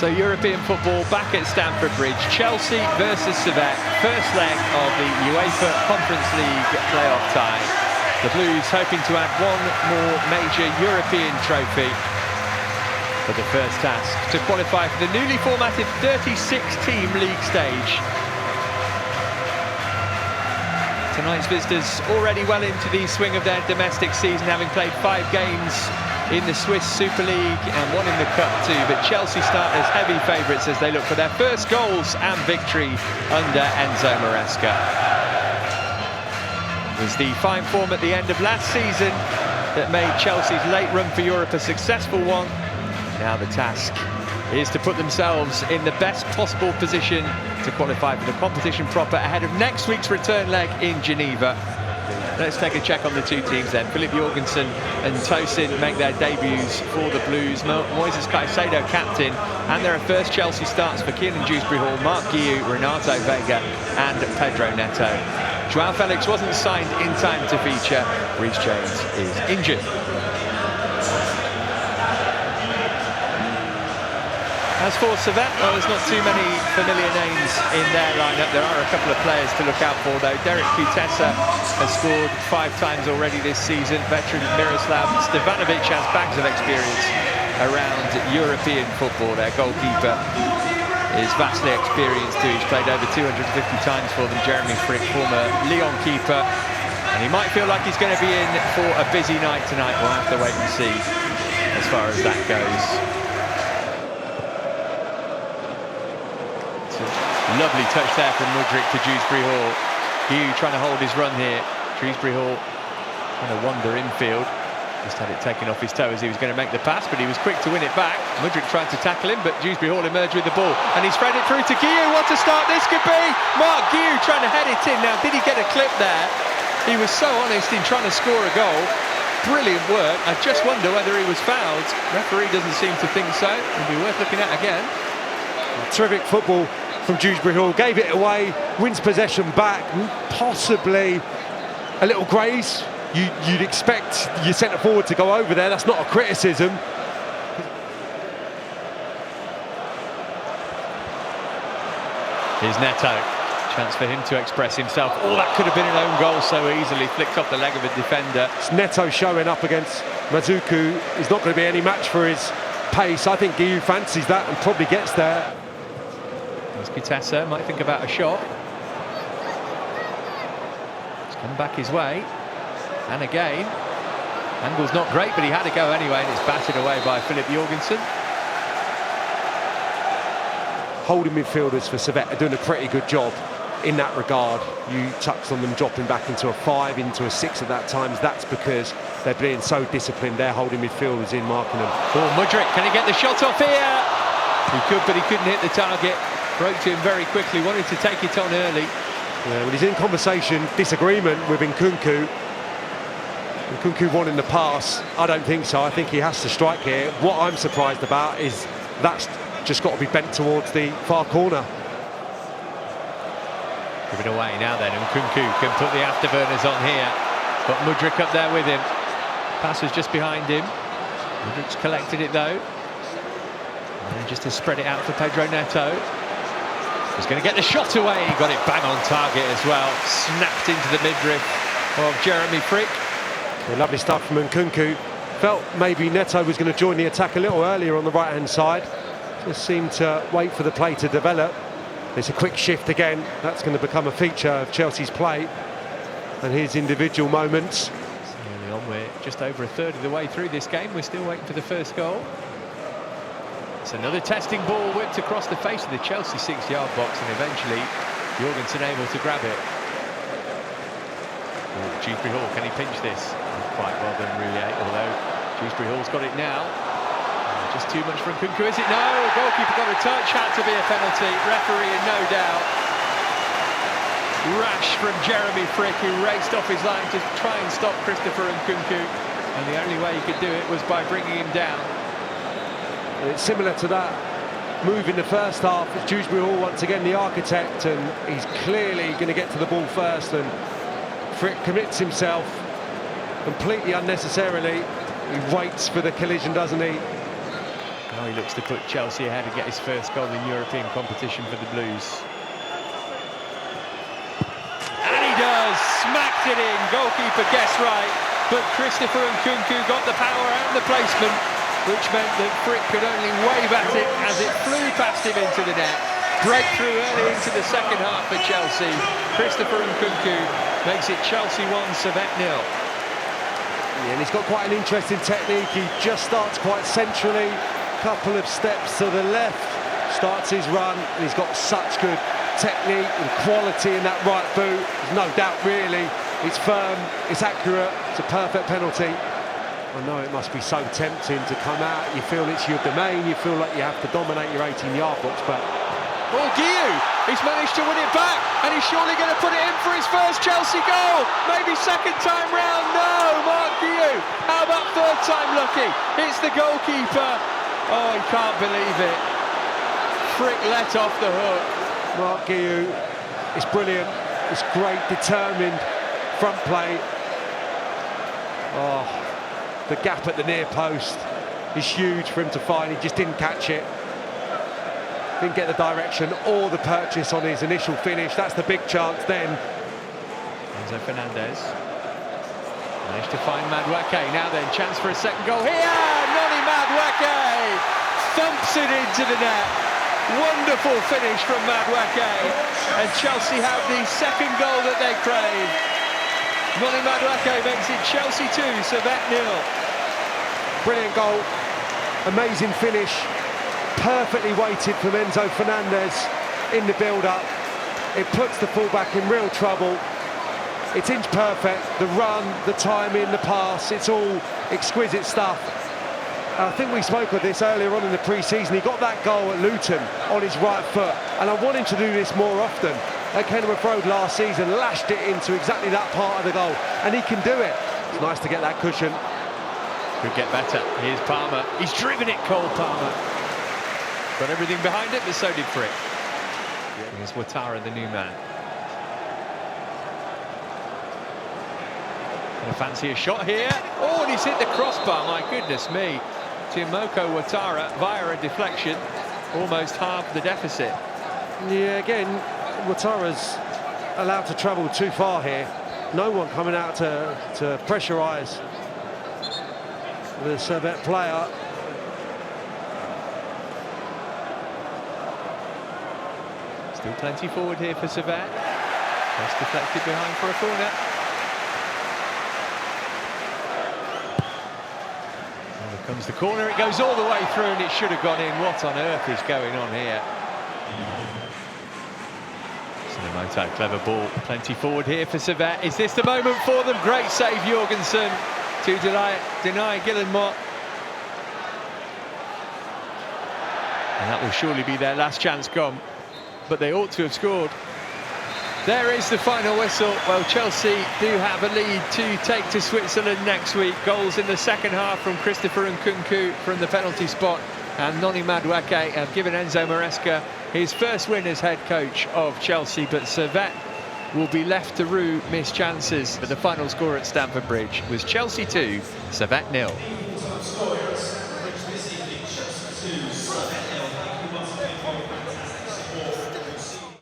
So European football back at Stamford Bridge. Chelsea versus Servette. First leg of the UEFA Conference League playoff tie. The Blues hoping to add one more major European trophy. But the first task to qualify for the newly formatted 36-team league stage. Tonight's visitors already well into the swing of their domestic season, having played 5 games in the Swiss Super League and 1 in the Cup too. But Chelsea start as heavy favourites as they look for their first goals and victory under Enzo Maresca. It was the fine form at the end of last season that made Chelsea's late run for Europe a successful one. Now the task is to put themselves in the best possible position to qualify for the competition proper ahead of next week's return leg in Geneva. Let's take a check on the two teams then. Philip Jorgensen and Tosin make their debuts for the Blues. Moises Caicedo captain, and there are first Chelsea starts for Kiernan Dewsbury-Hall, Mark Guiu, Renato Vega and Pedro Neto. Joao Felix wasn't signed in time to feature. Reece James is injured. As for Servette, well, there's not too many familiar names in their lineup. There are a couple of players to look out for, though. Derek Kutesa has scored 5 times already this season. Veteran Miroslav Stevanovic has bags of experience around European football. Their goalkeeper is vastly experienced too. He's played over 250 times for them. Jeremy Frick, former Lyon keeper. And he might feel like he's going to be in for a busy night tonight. We'll have to wait and see as far as that goes. Lovely touch there from Mudryk to Dewsbury-Hall. Guiu trying to hold his run here. Dewsbury-Hall trying to wander infield. Just had it taken off his toe as he was going to make the pass, but he was quick to win it back. Mudryk trying to tackle him, but Dewsbury-Hall emerged with the ball. And he's spread it through to Guiu. What a start this could be! Mark Guiu trying to head it in. Now, did he get a clip there? He was so honest in trying to score a goal. Brilliant work. I just wonder whether he was fouled. Referee doesn't seem to think so. It'll be worth looking at again. Terrific football from Dewsbury-Hall, gave it away, wins possession back, possibly a little graze. You'd expect your centre forward to go over there. That's not a criticism. Here's Neto, chance for him to express himself. Oh, that could have been an own goal so easily, flicked off the leg of a defender. It's Neto showing up against Madueke. He's not going to be any match for his pace. I think Guiu fancies that and probably gets there. Kutesa might think about a shot. It's come back his way. And again. Angle's not great, but he had to go anyway, and it's batted away by Philip Jorgensen. Holding midfielders for Servette are doing a pretty good job in that regard. You touched on them dropping back into a 5, into a 6 at that times. That's because they're being so disciplined. They're holding midfielders in, marking them. Oh, Mudryk, can he get the shot off here? He could, but he couldn't hit the target. Broke to him very quickly, wanted to take it on early. Yeah, well, he's in conversation, disagreement with Nkunku. Nkunku wanting the pass. I don't think so. I think he has to strike here. What I'm surprised about is that's just got to be bent towards the far corner. Give it away now then, Nkunku can put the afterburners on here. Got Mudryk up there with him. Pass was just behind him. Mudryk's collected it though. And just to spread it out for Pedro Neto. He's going to get the shot away. He got it bang on target as well. Snapped into the midriff of Jeremy Frick. Yeah, lovely stuff from Nkunku. Felt maybe Neto was going to join the attack a little earlier on the right-hand side. Just seemed to wait for the play to develop. There's a quick shift again. That's going to become a feature of Chelsea's play and his individual moments. Early on, we're just over a third of the way through this game. We're still waiting for the first goal. It's another testing ball whipped across the face of the Chelsea 6-yard box, and eventually Jorgensen able to grab it. Dewsbury-Hall, can he pinch this? Not quite well done, Rouillet, although Dewsbury-Hall's got it now. Just too much from Nkunku, is it? No, goalkeeper got a touch, had to be a penalty. Referee in no doubt. Rash from Jeremy Frick, who raced off his line to try and stop Christopher Nkunku, and the only way he could do it was by bringing him down. It's similar to that move in the first half. It's Dewsbury-Hall once again the architect, and he's clearly going to get to the ball first, and Frick commits himself completely unnecessarily. He waits for the collision, doesn't he? Now he looks to put Chelsea ahead and get his first goal in European competition for the Blues. And he does! Smacked it in! Goalkeeper guessed right, but Christopher Nkunku got the power and the placement, which meant that Frick could only wave at it as it flew past him into the net. Breakthrough early into the second half for Chelsea. Christopher Nkunku makes it Chelsea 1, Servette 0. Yeah, and he's got quite an interesting technique. He just starts quite centrally, couple of steps to the left, starts his run, and he's got such good technique and quality in that right boot. There's no doubt really. It's firm, it's accurate, it's a perfect penalty. I know it must be so tempting to come out. You feel it's your domain, you feel like you have to dominate your 18-yard box, but... Oh, Guillou, he's managed to win it back, and he's surely going to put it in for his first Chelsea goal. Maybe second time round. No, Mark Guillou. How about third time lucky? It's the goalkeeper. Oh, he can't believe it. Frick let off the hook. Mark Guillou is brilliant. It's great, determined front play. Oh, the gap at the near post is huge for him to find. He just didn't catch it. Didn't get the direction or the purchase on his initial finish. That's the big chance then. Enzo Fernandez managed to find Madueke. Now then, chance for a second goal here. Noni Madueke thumps it into the net. Wonderful finish from Madueke, and Chelsea have the second goal that they crave. Noni Madueke makes it Chelsea 2, Servette 0. Brilliant goal, amazing finish. Perfectly weighted from Enzo Fernandez in the build-up. It puts the fullback in real trouble. It's inch perfect, the run, the timing, the pass, it's all exquisite stuff. I think we spoke of this earlier on in the pre-season. He got that goal at Luton on his right foot, and I want him to do this more often. At Kenilworth Road last season, lashed it into exactly that part of the goal, and he can do it. It's nice to get that cushion. Could get better. Here's Palmer. He's driven it, Cole Palmer. Got everything behind it, but so did Frick. Here's Ouattara, the new man. Gonna fancy a shot here. Oh, and he's hit the crossbar, my goodness me. Tiemoko Ouattara, via a deflection, almost halved the deficit. Yeah, again, Ouattara's allowed to travel too far here. No one coming out to pressurise the Servette player. Still plenty forward here for Servette. Just deflected behind for a corner. And here comes the corner. It goes all the way through, and it should have gone in. What on earth is going on here? Tsunemoto, clever ball. Plenty forward here for Servette. Is this the moment for them? Great save, Jorgensen, to deny Guillemot. And that will surely be their last chance gone. But they ought to have scored. There is the final whistle. Well, Chelsea do have a lead to take to Switzerland next week. Goals in the second half from Christopher Nkunku from the penalty spot, and Noni Madueke have given Enzo Maresca his first win as head coach of Chelsea. But Servette will be left to rue missed chances. But the final score at Stamford Bridge was Chelsea 2, Servette 0.